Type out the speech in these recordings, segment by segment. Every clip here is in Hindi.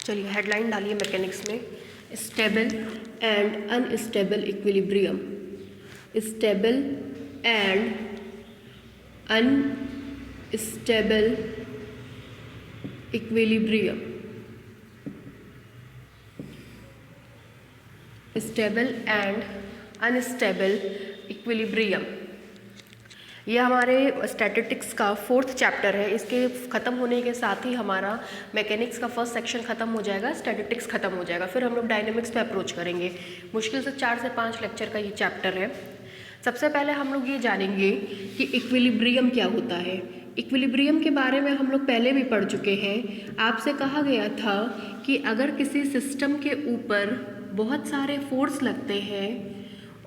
चलिए हेडलाइन डालिए मैकेनिक्स में, stable and unstable equilibrium. Stable and unstable equilibrium. Stable and unstable equilibrium, ये हमारे स्टैटिस्टिक्स का 4th चैप्टर है। इसके ख़त्म होने के साथ ही हमारा मैकेनिक्स का फर्स्ट सेक्शन ख़त्म हो जाएगा, स्टैटिस्टिक्स ख़त्म हो जाएगा, फिर हम लोग डायनेमिक्स पे अप्रोच करेंगे। मुश्किल से 4 से 5 लेक्चर का ये चैप्टर है। सबसे पहले हम लोग ये जानेंगे कि इक्विलिब्रियम क्या होता है। इक्विलिब्रियम के बारे में हम लोग पहले भी पढ़ चुके हैं। आपसे कहा गया था कि अगर किसी सिस्टम के ऊपर बहुत सारे फोर्स लगते हैं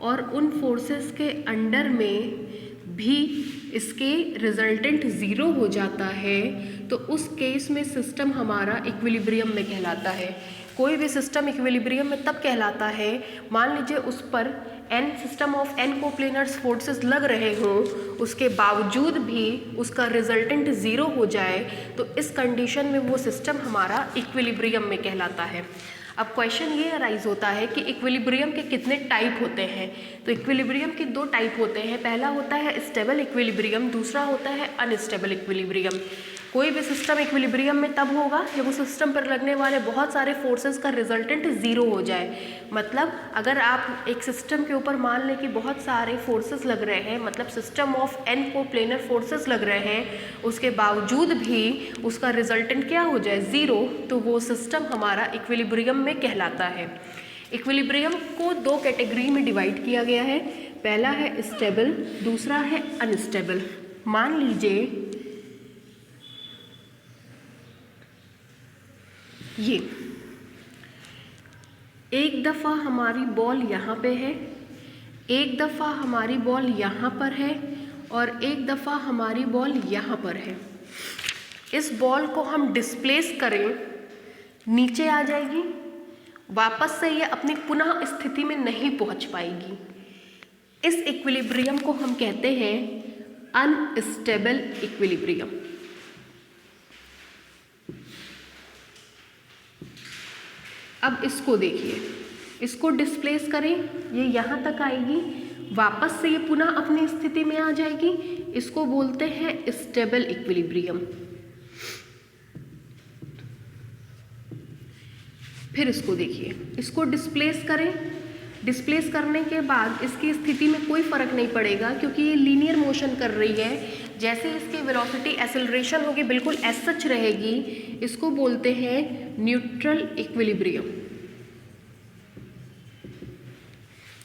और उन फोर्सेस के अंडर में भी इसके रिजल्टेंट ज़ीरो हो जाता है तो उस केस में सिस्टम हमारा इक्विलिब्रियम में कहलाता है। कोई भी सिस्टम इक्विलिब्रियम में तब कहलाता है, मान लीजिए उस पर सिस्टम ऑफ n कोप्लेनर्स फोर्सेस लग रहे हों, उसके बावजूद भी उसका रिजल्टेंट ज़ीरो हो जाए तो इस कंडीशन में वो सिस्टम हमारा इक्विलिब्रियम में कहलाता है। अब क्वेश्चन ये अराइज होता है कि इक्विलिब्रियम के कितने टाइप होते हैं। तो इक्विलिब्रियम के 2 टाइप होते हैं। पहला होता है स्टेबल इक्विलिब्रियम, दूसरा होता है अनस्टेबल इक्विलिब्रियम। कोई भी सिस्टम इक्विलिब्रियम में तब होगा जब उस सिस्टम पर लगने वाले बहुत सारे फोर्सेस का रिजल्टेंट ज़ीरो हो जाए। मतलब अगर आप एक सिस्टम के ऊपर मान लें कि बहुत सारे फोर्सेस लग रहे हैं, मतलब system of n coplanar forces लग रहे हैं, उसके बावजूद भी उसका रिजल्टेंट क्या हो जाए, ज़ीरो, तो वो सिस्टम हमारा इक्विलिब्रियम में कहलाता है। इक्विलिब्रियम को 2 कैटेगरी में डिवाइड किया गया है। पहला है स्टेबल, दूसरा है अनस्टेबल। मान लीजिए ये एक दफ़ा हमारी बॉल यहाँ पे है, एक दफ़ा हमारी बॉल यहाँ पर है और एक दफ़ा हमारी बॉल यहाँ पर है। इस बॉल को हम डिस्प्लेस करें, नीचे आ जाएगी, वापस से ये अपनी पुनः स्थिति में नहीं पहुँच पाएगी। इस इक्विलिब्रियम को हम कहते हैं अनस्टेबल इक्विलिब्रियम। अब इसको देखिए, इसको डिस्प्लेस करें, ये यहाँ तक आएगी, वापस से ये पुनः अपनी स्थिति में आ जाएगी। इसको बोलते हैं स्टेबल इक्विलिब्रियम। फिर इसको देखिए, इसको डिस्प्लेस करें, डिस्प्लेस करने के बाद इसकी स्थिति में कोई फ़र्क नहीं पड़ेगा क्योंकि ये लीनियर मोशन कर रही है। जैसे इसकी वेलोसिटी एक्सेलरेशन होगी बिल्कुल एज सच रहेगी। इसको बोलते हैं न्यूट्रल इक्विलिब्रियम।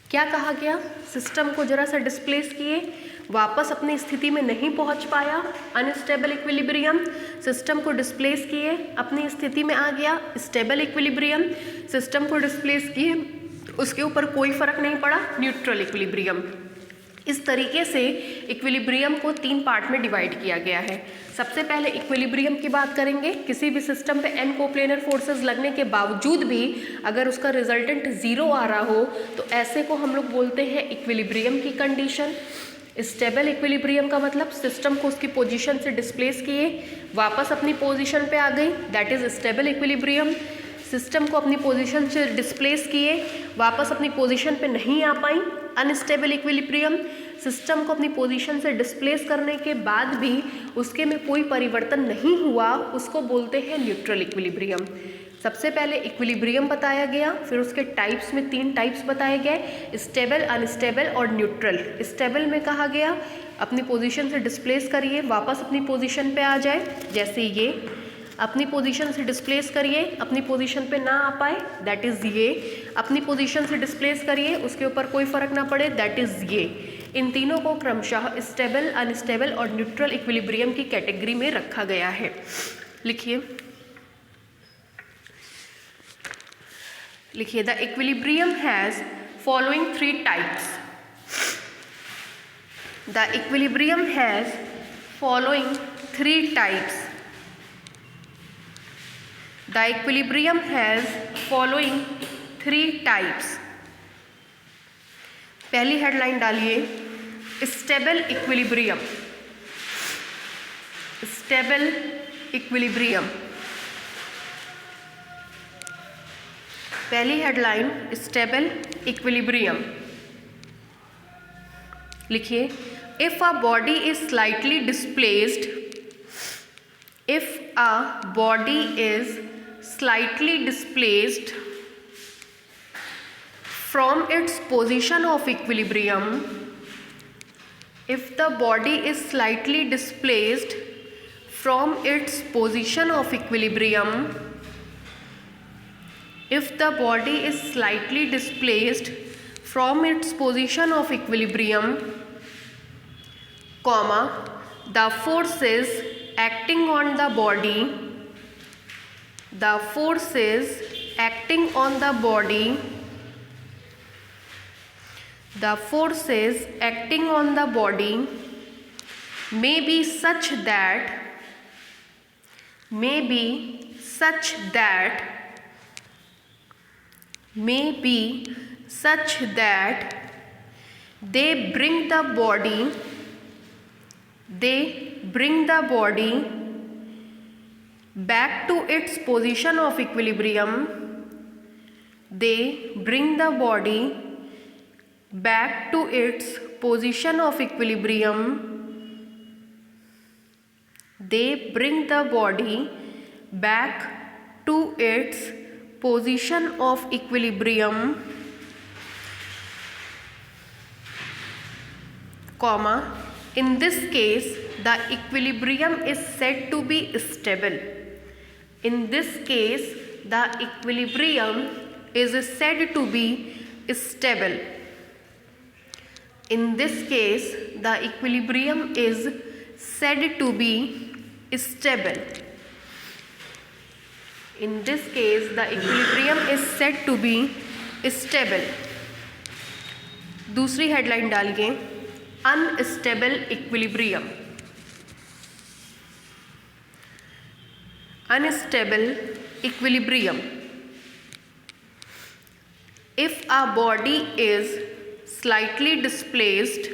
क्या कहा गया, सिस्टम को जरा सा डिस्प्लेस किए, वापस अपनी स्थिति में नहीं पहुंच पाया, अनस्टेबल इक्विलिब्रियम। सिस्टम को डिस्प्लेस किए, अपनी स्थिति में आ गया, स्टेबल इक्विलिब्रियम। सिस्टम को डिस्प्लेस किए, उसके ऊपर कोई फर्क नहीं पड़ा, न्यूट्रल इक्विलिब्रियम। इस तरीके से इक्विलिब्रियम को 3 पार्ट में डिवाइड किया गया है। सबसे पहले इक्विलिब्रियम की बात करेंगे। किसी भी सिस्टम पे n कोप्लेनर फोर्सेस लगने के बावजूद भी अगर उसका रिजल्टेंट ज़ीरो आ रहा हो तो ऐसे को हम लोग बोलते हैं इक्विलिब्रियम की कंडीशन। स्टेबल इक्विलिब्रियम का मतलब सिस्टम को उसकी पोजीशन से डिस्प्लेस किए, वापस अपनी पोजीशन पे आ गई, that is stable equilibrium. System को अपनी पोजीशन से डिस्प्लेस किए, वापस अपनी पोजीशन पे नहीं आ पाई, अनस्टेबल इक्विलिब्रियम। सिस्टम को अपनी पोजीशन से डिस्प्लेस करने के बाद भी उसके में कोई परिवर्तन नहीं हुआ, उसको बोलते हैं न्यूट्रल इक्विलिब्रियम। सबसे पहले इक्विलिब्रियम बताया गया, फिर उसके टाइप्स में 3 टाइप्स बताए गए, स्टेबल, अनस्टेबल और न्यूट्रल। स्टेबल में कहा गया अपनी पोजीशन से डिस्प्लेस करिए, वापस अपनी पोजीशन पे आ जाए, जैसे ये अपनी पोजीशन से डिस्प्लेस करिए, अपनी पोजीशन पे ना आ पाए, दैट इज़ ये। अपनी पोजीशन से डिस्प्लेस करिए, उसके ऊपर कोई फर्क ना पड़े, दैट इज़ ये। इन तीनों को क्रमशः स्टेबल, अनस्टेबल और न्यूट्रल इक्विलिब्रियम की कैटेगरी में रखा गया है। लिखिए, लिखिए, the equilibrium has following 3 types. The equilibrium has following 3 types. The equilibrium has following 3 types. पहली हेडलाइन डालिए, स्टेबल इक्विलिब्रियम। Stable equilibrium. पहली हेडलाइन स्टेबल इक्विलिब्रियम लिखिए। If a body is slightly displaced, if a body is slightly displaced from its position of equilibrium, if the body is slightly displaced from its position of equilibrium, if the body is slightly displaced from its position of equilibrium, comma, the forces acting on the body, the forces acting on the body, the forces acting on the body may be such that they bring the body back to its position of equilibrium. They bring the body back to its position of equilibrium. They bring the body back to its position of equilibrium, comma, in this case the equilibrium is said to be stable. In this case the equilibrium is said to be stable. In this case the equilibrium is said to be stable. In this case the equilibrium is said to be stable. दूसरी हेडलाइन डालिए unstable equilibrium. Unstable equilibrium, if a body is slightly displaced,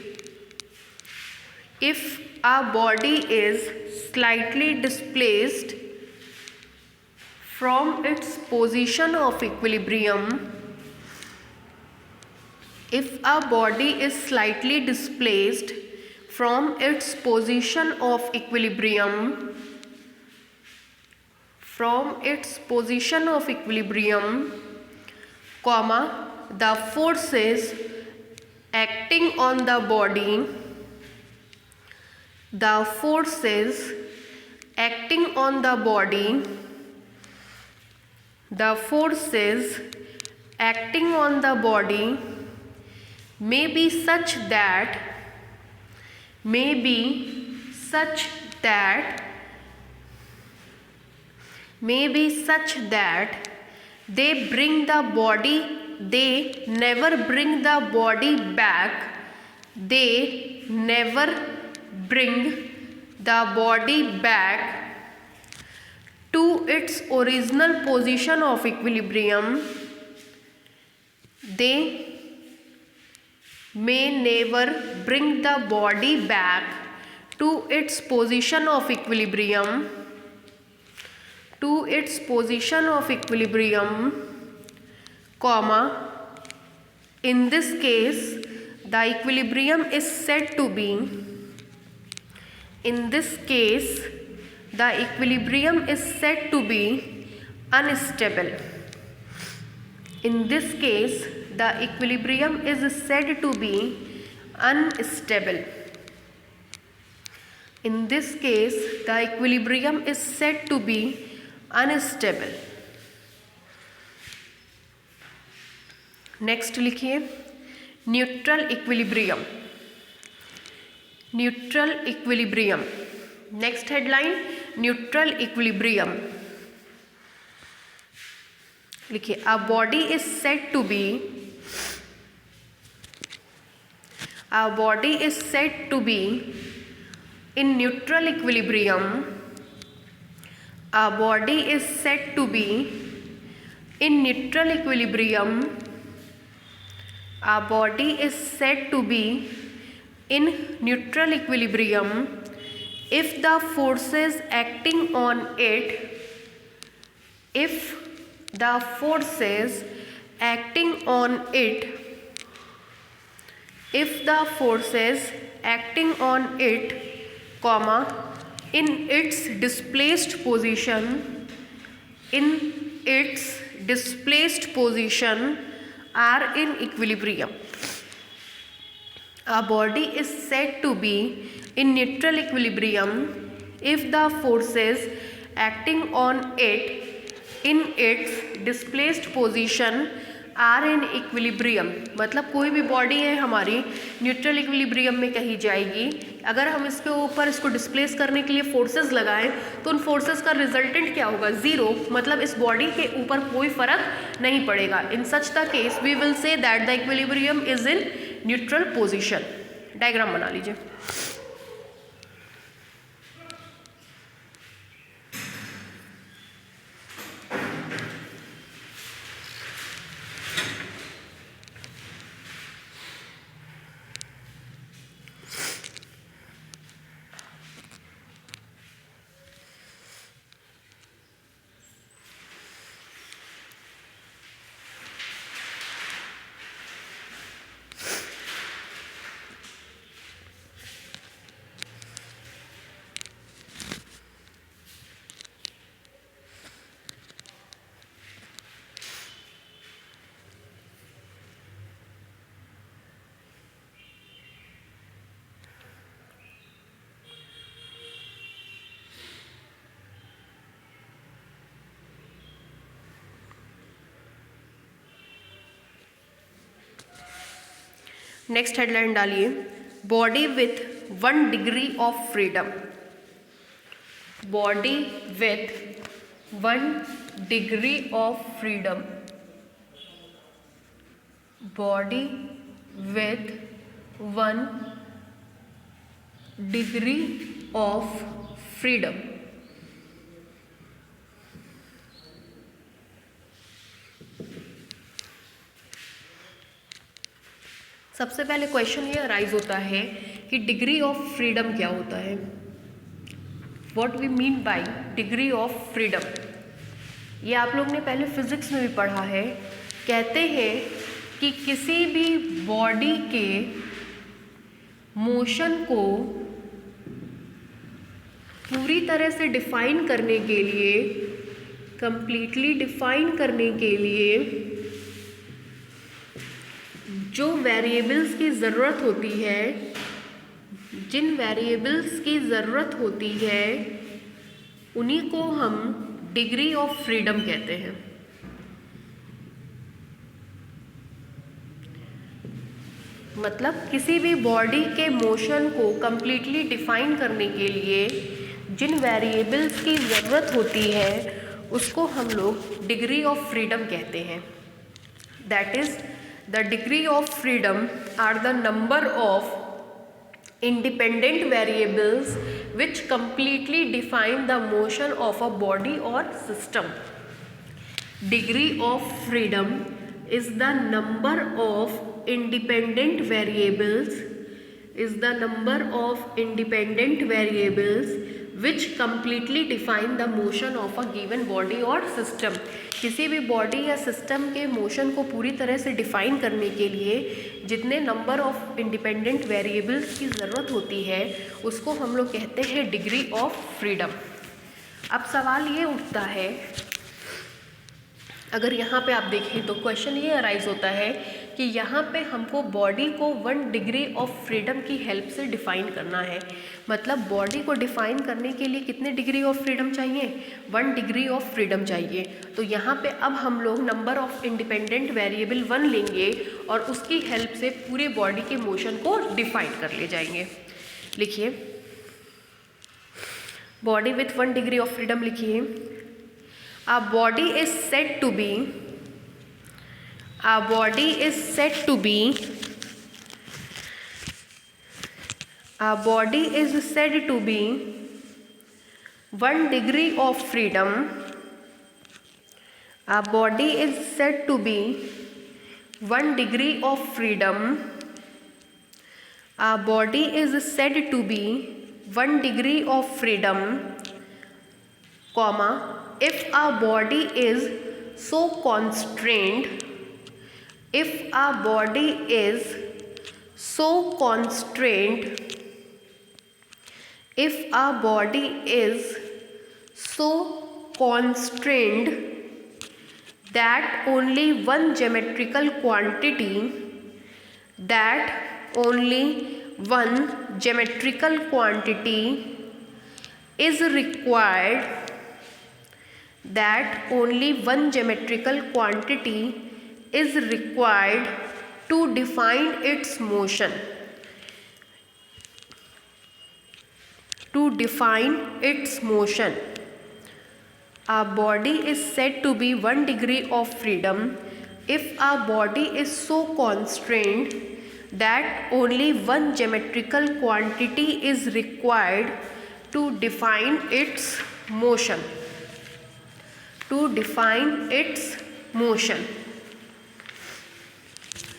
if a body is slightly displaced from its position of equilibrium, if a body is slightly displaced from its position of equilibrium, comma, the forces acting on the body, the forces acting on the body, the forces acting on the body may be such that they never bring the body back, they never bring the body back to its original position of equilibrium. They may never bring the body back to its position of equilibrium, comma, in this case the equilibrium is said to be unstable. In this case the equilibrium is said to be unstable. In this case the equilibrium is said to be unstable. Next लिखिए neutral equilibrium. Neutral equilibrium, next headline neutral equilibrium लिखिए। A body is said to be in neutral equilibrium. A body is said to be in neutral equilibrium. A body is said to be in neutral equilibrium if the forces acting on it, if the forces acting on it, if the forces acting on it, comma, in its displaced position, are in equilibrium. A body is said to be in neutral equilibrium if the forces acting on it in its displaced position are in equilibrium, मतलब कोई भी बॉडी है हमारी न्यूट्रल इक्विलिब्रियम में कहीं जाएगी। अगर हम इसके ऊपर इसको डिस्प्लेस करने के लिए फोर्सेस लगाएं तो उन फोर्सेस का रिजल्टेंट क्या होगा? ज़ीरो, मतलब इस बॉडी के ऊपर कोई फर्क नहीं पड़ेगा। In such the case we will say that the equilibrium is in neutral position. Diagram बना लीजिए। नेक्स्ट हेडलाइन डालिए, body with 1 degree of freedom. Body with 1 degree of freedom. Body with 1 degree of freedom. सबसे पहले क्वेश्चन ये अराइज होता है कि डिग्री ऑफ फ्रीडम क्या होता है? What we mean by degree of freedom? ये आप लोग ने पहले फिजिक्स में भी पढ़ा है। कहते हैं कि किसी भी बॉडी के मोशन को पूरी तरह से डिफाइन करने के लिए, कंप्लीटली डिफाइन करने के लिए जो वेरिएबल्स की ज़रूरत होती है, जिन वेरिएबल्स की ज़रूरत होती है, उन्हीं को हम डिग्री ऑफ फ्रीडम कहते हैं। मतलब किसी भी बॉडी के मोशन को कंप्लीटली डिफाइन करने के लिए जिन वेरिएबल्स की ज़रूरत होती है उसको हम लोग डिग्री ऑफ फ्रीडम कहते हैं। That is the degree of freedom are the number of independent variables which completely define the motion of a body or system. Degree of freedom is the number of independent variables which completely define the motion of a given body or system. किसी भी बॉडी या सिस्टम के मोशन को पूरी तरह से डिफाइन करने के लिए जितने नंबर ऑफ इंडिपेंडेंट वेरिएबल्स की ज़रूरत होती है उसको हम लोग कहते हैं डिग्री ऑफ फ्रीडम। अब सवाल ये उठता है, अगर यहाँ पे आप देखें तो क्वेश्चन ये अराइज होता है कि यहाँ पे हमको बॉडी को 1 डिग्री ऑफ फ्रीडम की हेल्प से डिफ़ाइन करना है। मतलब बॉडी को डिफ़ाइन करने के लिए कितने डिग्री ऑफ फ्रीडम चाहिए? 1 डिग्री ऑफ फ्रीडम चाहिए। तो यहाँ पे अब हम लोग नंबर ऑफ इंडिपेंडेंट वेरिएबल 1 लेंगे और उसकी हेल्प से पूरे बॉडी के मोशन को डिफ़ाइन कर ले जाएंगे। लिखिए, body with 1 degree of freedom लिखिए। A body is said to be A body is said to be 1 degree of freedom. A body is said to be 1 degree of freedom. A body is said to be 1 degree of freedom, comma, if a body is so constrained if a body is so constrained, if a body is so constrained that only one geometrical quantity, that only one geometrical quantity is required, that only one geometrical quantity is required to define its motion, to define its motion. A body is said to be 1 degree of freedom if a body is so constrained that only one geometrical quantity is required to define its motion, to define its motion,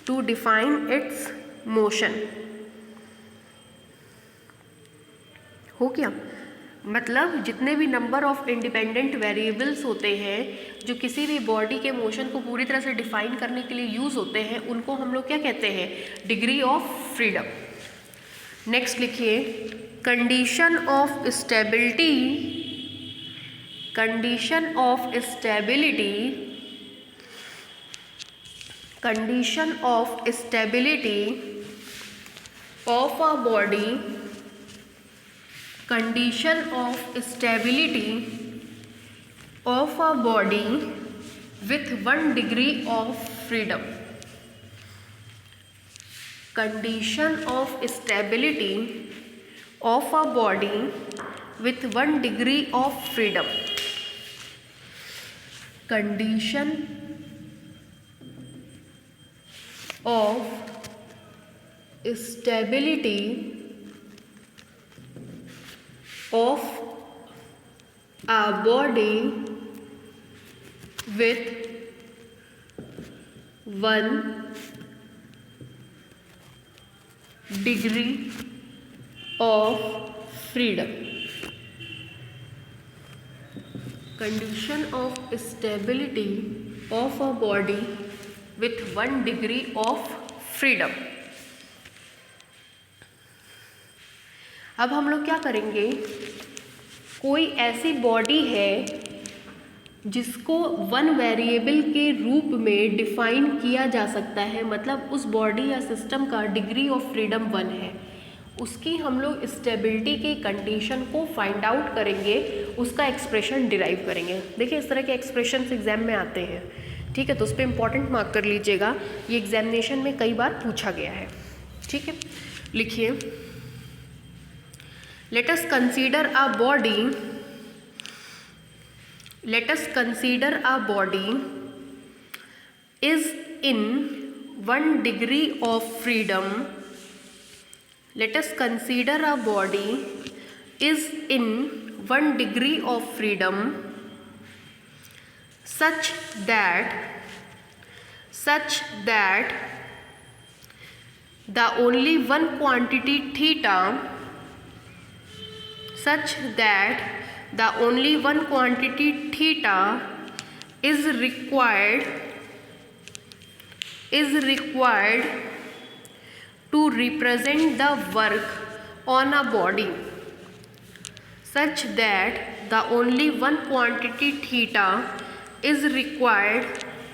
to define its motion. हो गया? मतलब जितने भी नंबर ऑफ इंडिपेंडेंट वेरिएबल्स होते हैं जो किसी भी बॉडी के मोशन को पूरी तरह से डिफाइन करने के लिए यूज़ होते हैं, उनको हम लोग क्या कहते हैं? Degree of freedom. नेक्स्ट लिखिए, condition of stability, condition of stability, condition of stability of a body, condition of stability of a body with 1 degree of freedom, condition of stability of a body with 1 degree of freedom, condition of stability of a body with 1 degree of freedom, condition of stability of a body with 1 degree of freedom। अब हम लोग क्या करेंगे, कोई ऐसी बॉडी है जिसको 1 वेरिएबल के रूप में डिफाइन किया जा सकता है, मतलब उस बॉडी या सिस्टम का डिग्री ऑफ फ्रीडम 1 है, उसकी हम लोग स्टेबिलिटी के कंडीशन को फाइंड आउट करेंगे, उसका एक्सप्रेशन डिराइव करेंगे। देखिए इस तरह के एक्सप्रेशंस एग्जाम में आते हैं, ठीक है, तो उस पर इम्पॉर्टेंट मार्क कर लीजिएगा, ये एग्जामिनेशन में कई बार पूछा गया है। ठीक है, लिखिए, let us consider a body, let us consider a body is in 1 degree of freedom, let us consider a body is in 1 degree of freedom such that the only one quantity theta, such that the only one quantity theta is required to represent the work on a body, such that the only one quantity theta is required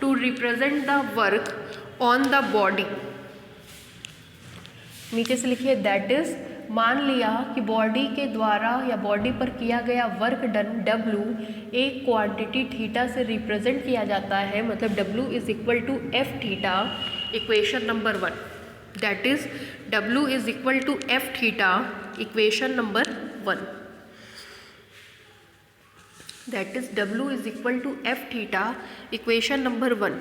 to represent the work on the body। नीचे से लिखिए, दैट इज, मान लिया कि बॉडी के द्वारा या बॉडी पर किया गया वर्क डन W एक क्वांटिटी थीटा से रिप्रेजेंट किया जाता है, मतलब W is equal to F theta, equation number 1, that is W is equal to F theta, equation number 1, that is W is equal to F theta, equation number 1।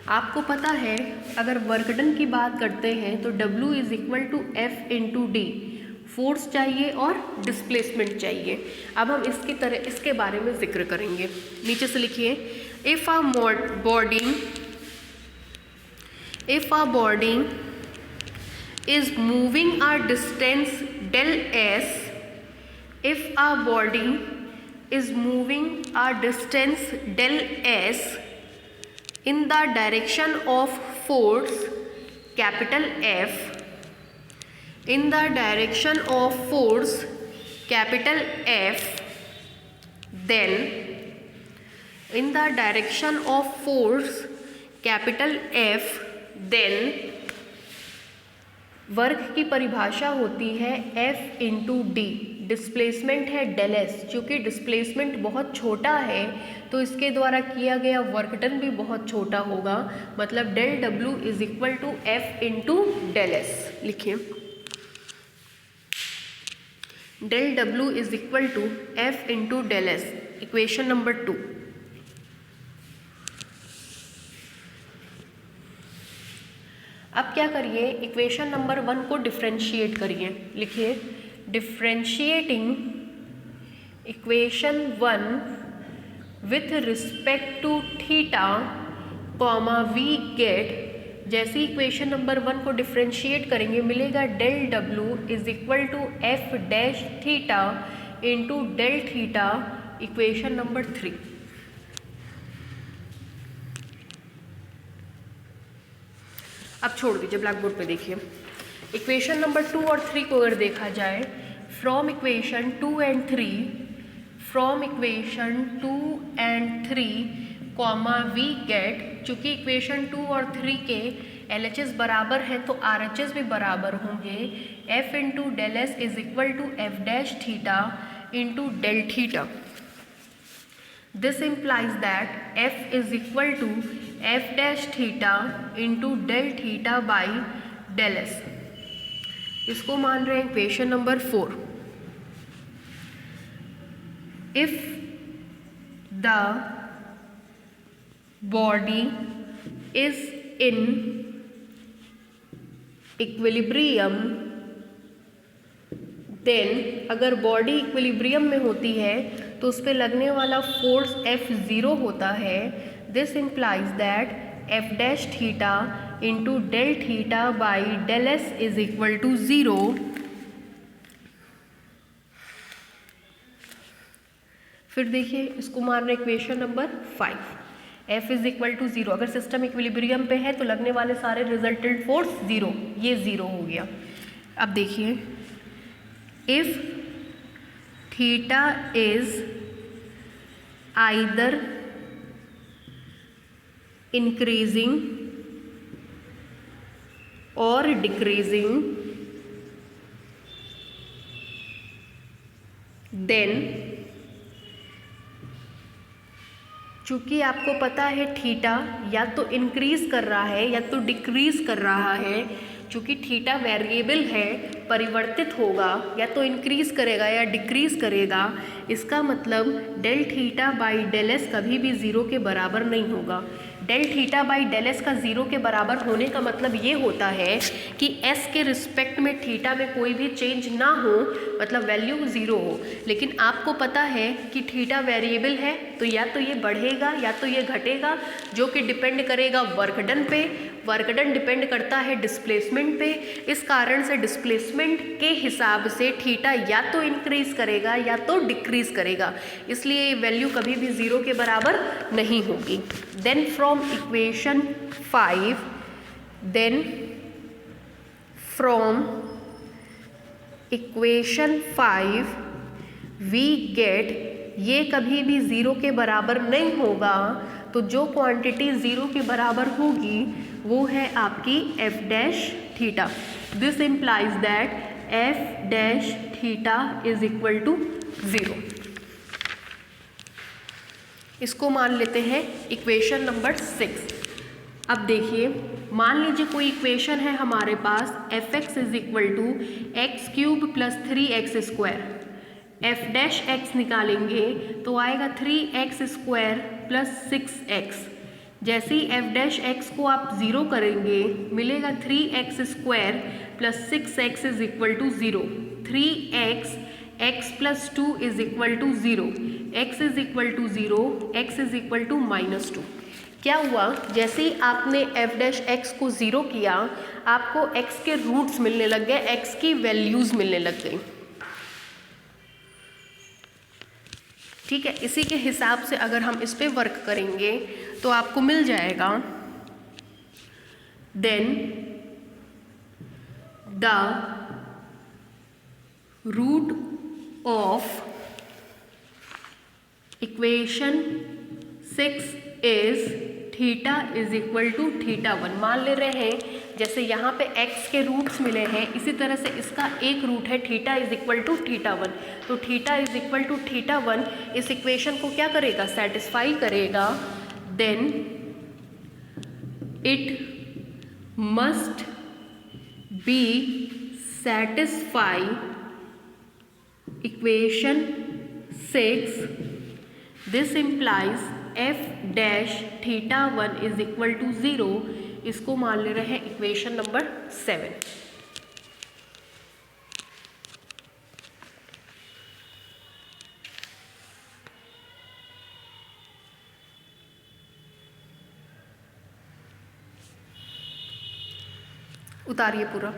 आपको पता है अगर वर्क डन की बात करते हैं तो W is equal to F into D, force चाहिए और डिस्प्लेसमेंट चाहिए। अब हम इसके बारे में जिक्र करेंगे। नीचे से लिखिए, if a body is moving a distance del s, if a body is moving a distance del s in the direction of force capital F, in the direction of force capital F, then in the direction of force capital F, then work की परिभाषा होती है F इंटू डी। डिस्प्लेसमेंट है डेल एस, चूँकि डिस्प्लेसमेंट बहुत छोटा है तो इसके द्वारा किया गया वर्क डन भी बहुत छोटा होगा, मतलब del W is equal to F into del S. लिखिए del W is equal to F into del S, equation number 2। अब क्या करिए, इक्वेशन नंबर 1 को डिफ्रेंशिएट करिए। लिखिए differentiating equation 1 with respect to theta comma we get. जैसे इक्वेशन नंबर 1 को डिफ्रेंशिएट करेंगे मिलेगा del W is equal to F dash theta into del theta, equation number 3। अब छोड़ दीजिए, ब्लैक बोर्ड पे देखिए। इक्वेशन नंबर 2 और 3 को अगर देखा जाए, from equation 2 and 3, from equation 2 and 3 comma we get, चूँकि इक्वेशन 2 और 3 के LHS बराबर हैं तो RHS भी बराबर होंगे। F into del S is equal to F dash theta into del theta. This implies that F is equal to F dash theta into del theta by del S. इसको मान रहे हैं equation number 4। If the body is in equilibrium, then अगर बॉडी इक्विलिब्रियम में होती है तो उस पर लगने वाला फोर्स F0 होता है। This implies that F dash theta into del theta by del S is equal to 0। फिर देखिए इसको मान रहे equation number 5, F is equal to 0। अगर सिस्टम इक्विलिब्रियम पे है तो लगने वाले सारे रिजल्टेंट फोर्स 0, ये 0 हो गया। अब देखिए if theta is either increasing or decreasing, then चूँकि आपको पता है थीटा या तो इंक्रीज कर रहा है या तो डिक्रीज कर रहा है, चूँकि थीटा वेरिएबल है, परिवर्तित होगा, या तो इंक्रीज करेगा या डिक्रीज करेगा। इसका मतलब del theta by del S कभी भी 0 के बराबर नहीं होगा। Del theta by del S का 0 के बराबर होने का मतलब ये होता है कि एस के रिस्पेक्ट में थीटा में कोई भी चेंज ना हो, मतलब वैल्यू 0 हो। लेकिन आपको पता है कि थीटा वेरिएबल है तो या तो ये बढ़ेगा या तो ये घटेगा, जो कि डिपेंड करेगा वर्क डन पे। वर्क डन डिपेंड करता है डिस्प्लेसमेंट पे। इस कारण से डिस्प्लेसमेंट के हिसाब से थीटा या तो इंक्रीज करेगा या तो डिक्रीज करेगा, इसलिए ये वैल्यू कभी भी 0 के बराबर नहीं होगी। Then from equation 5, then from equation 5 we get, ये कभी भी 0 के बराबर नहीं होगा, तो जो क्वांटिटी 0 के बराबर होगी वो है आपकी F dash theta. This implies that F dash theta is equal to 0। इसको मान लेते हैं इक्वेशन नंबर 6। अब देखिए, मान लीजिए कोई इक्वेशन है हमारे पास, F X is equal to X cube plus 3x square. F dash X निकालेंगे तो आएगा 3x स्क्वायर प्लस 6x। जैसे ही एफ डैश एक्स को आप 0 करेंगे मिलेगा 3x square plus 6x is equal to 0। 3x x plus 2 is equal to 0, x is equal to 0, x is equal to -2। क्या हुआ, जैसे ही आपने एफ डैश एक्स को 0 किया आपको x के रूट्स मिलने लग गए, x की वैल्यूज़ मिलने लग गई। ठीक है, इसी के हिसाब से अगर हम इस पे वर्क करेंगे तो आपको मिल जाएगा then the root of equation 6 is theta is equal to theta 1। मान ले रहे हैं जैसे यहाँ पे x के रूट्स मिले हैं, इसी तरह से इसका एक रूट है theta is equal to theta 1। तो theta is equal to theta 1 इस इक्वेशन को क्या करेगा, सेटिस्फाई करेगा। Then it must be satisfy equation 6। This implies f dash theta 1 is equal to 0। इसको मान ले रहे हैं इक्वेशन नंबर 7। उतारिए पूरा।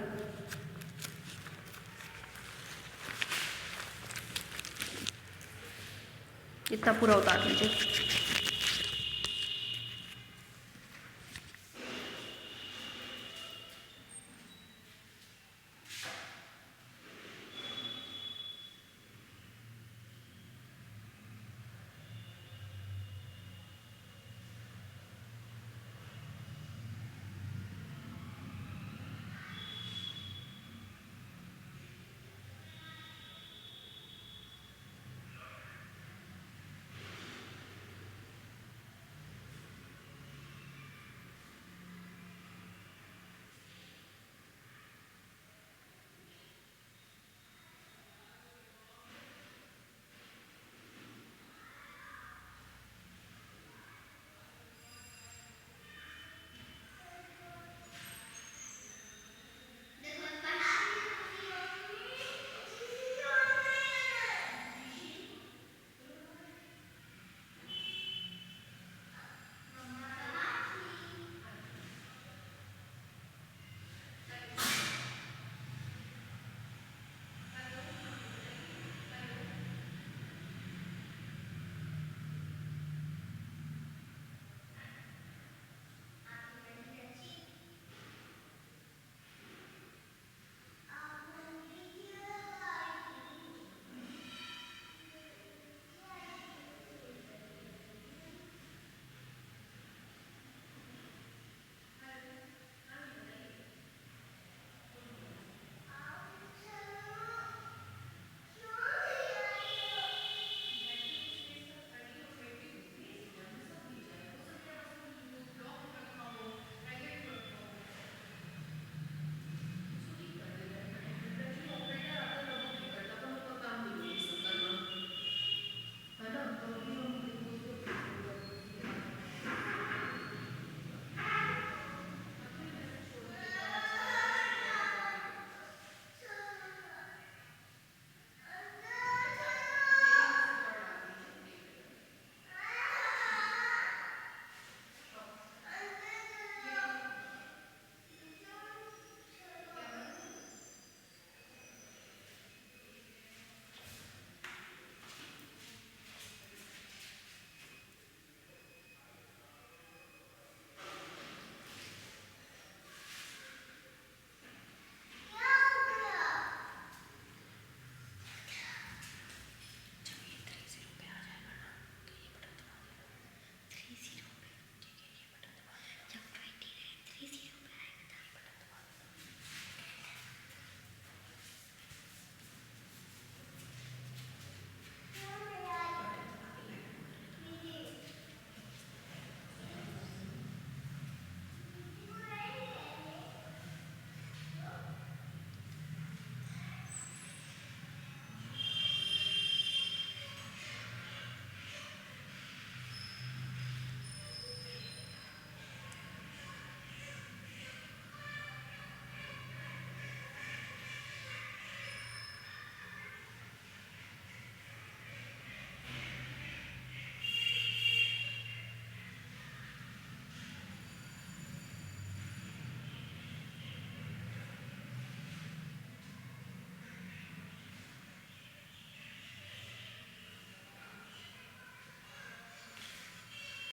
इतना पूरा उतार लीजिए।